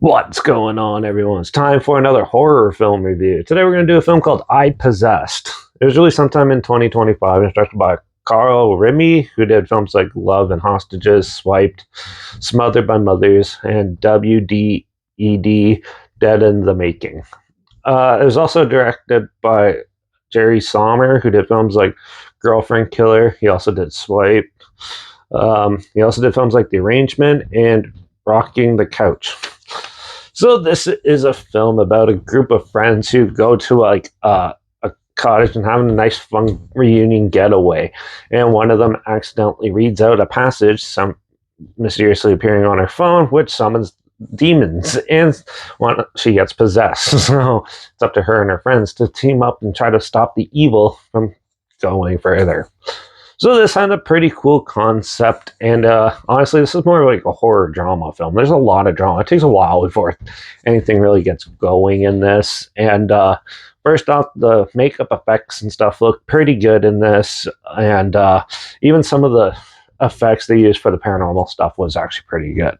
What's going on, everyone? It's time for another horror film review. Today we're going to do a film called Ipossessed. It was released sometime in 2025 and directed by Carl Remy, who did films like Love and Hostages, Swiped, Smothered by Mothers, and WDED, Dead in the Making. It was also directed by Jerry Sommer, who did films like Girlfriend Killer. He also did Swipe. He also did films like The Arrangement and Rocking the Couch. So this is a film about a group of friends who go to a cottage and having a nice fun reunion getaway, and one of them accidentally reads out a passage, some mysteriously appearing on her phone, which summons demons, and she gets possessed. So it's up to her and her friends to team up and try to stop the evil from going further. So this had a pretty cool concept, and honestly, this is more like a horror drama film. There's a lot of drama. It takes a while before anything really gets going in this. And first off, the makeup effects and stuff look pretty good in this, and even some of the effects they used for the paranormal stuff was actually pretty good.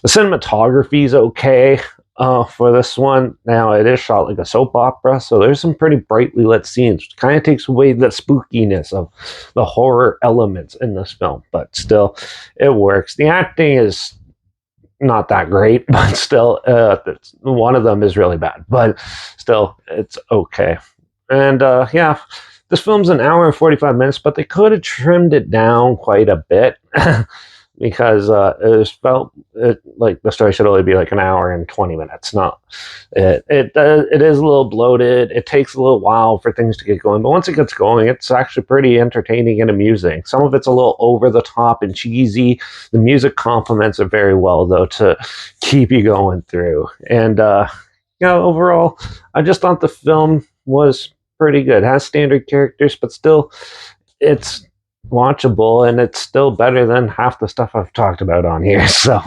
The cinematography is okay for this one. Now, it is shot like a soap opera, so there's some pretty brightly lit scenes, which kind of takes away the spookiness of the horror elements in this film, but still, it works. The acting is not that great, but still, one of them is really bad, but still, it's okay. And yeah, this film's an hour and 45 minutes, but they could have trimmed it down quite a bit. Because it felt like the story should only be like an hour and 20 minutes. Not it is a little bloated. It takes a little while for things to get going, but once it gets going, it's actually pretty entertaining and amusing. Some of it's a little over the top and cheesy. The music complements it very well, though, to keep you going through. And overall, I just thought the film was pretty good. It has standard characters, but still, it's watchable, and it's still better than half the stuff I've talked about on here. So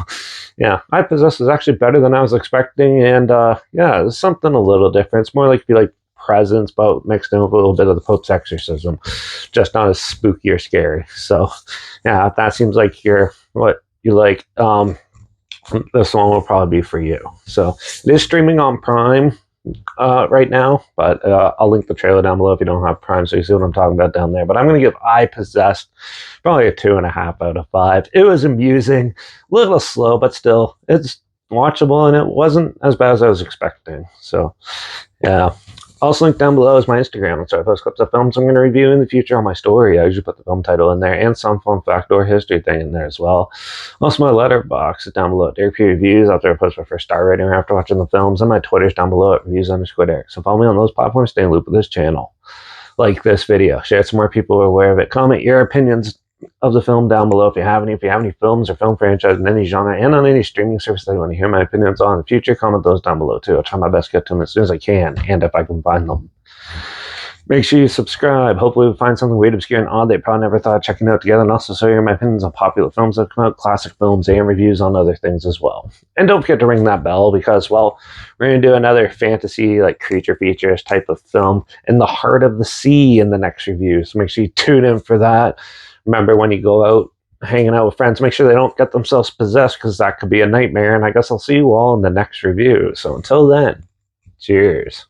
yeah, Ipossessed is actually better than I was expecting, and yeah, it's something a little different. It's more like Presence, but mixed in with a little bit of the Pope's exorcism, just not as spooky or scary. So yeah, if that seems like what you like, this one will probably be for you. So it is streaming on Prime right now, but I'll link the trailer down below if you don't have Prime, so you see what I'm talking about down there. But I'm going to give Ipossessed probably a 2.5 out of 5. It was amusing, a little slow, but still, it's watchable, and it wasn't as bad as I was expecting. So yeah. Also linked down below is my Instagram. So I post clips of films I'm going to review in the future on my story. I usually put the film title in there and some fun fact or history thing in there as well. Also, my Letterbox is down below at Derek P Reviews, after I post my first star rating after watching the films, and my Twitter's down below at reviews_Derek. So follow me on those platforms, stay in loop with this channel. Like this video, share it so more people are aware of it. Comment your opinions of the film down below if you have any. If you have any films or film franchise in any genre and on any streaming service that you want to hear my opinions on in the future, comment those down below too. I'll try my best to get to them as soon as I can, and if I can find them. Make sure you subscribe. Hopefully we'll find something weird, obscure, and odd that you probably never thought of checking out together, and also share my opinions on popular films that come out, classic films, and reviews on other things as well. And don't forget to ring that bell, because, well, we're going to do another fantasy, creature features type of film in the heart of the sea in the next review, so make sure you tune in for that. Remember, when you go out hanging out with friends, make sure they don't get themselves possessed, because that could be a nightmare, and I guess I'll see you all in the next review. So until then, cheers.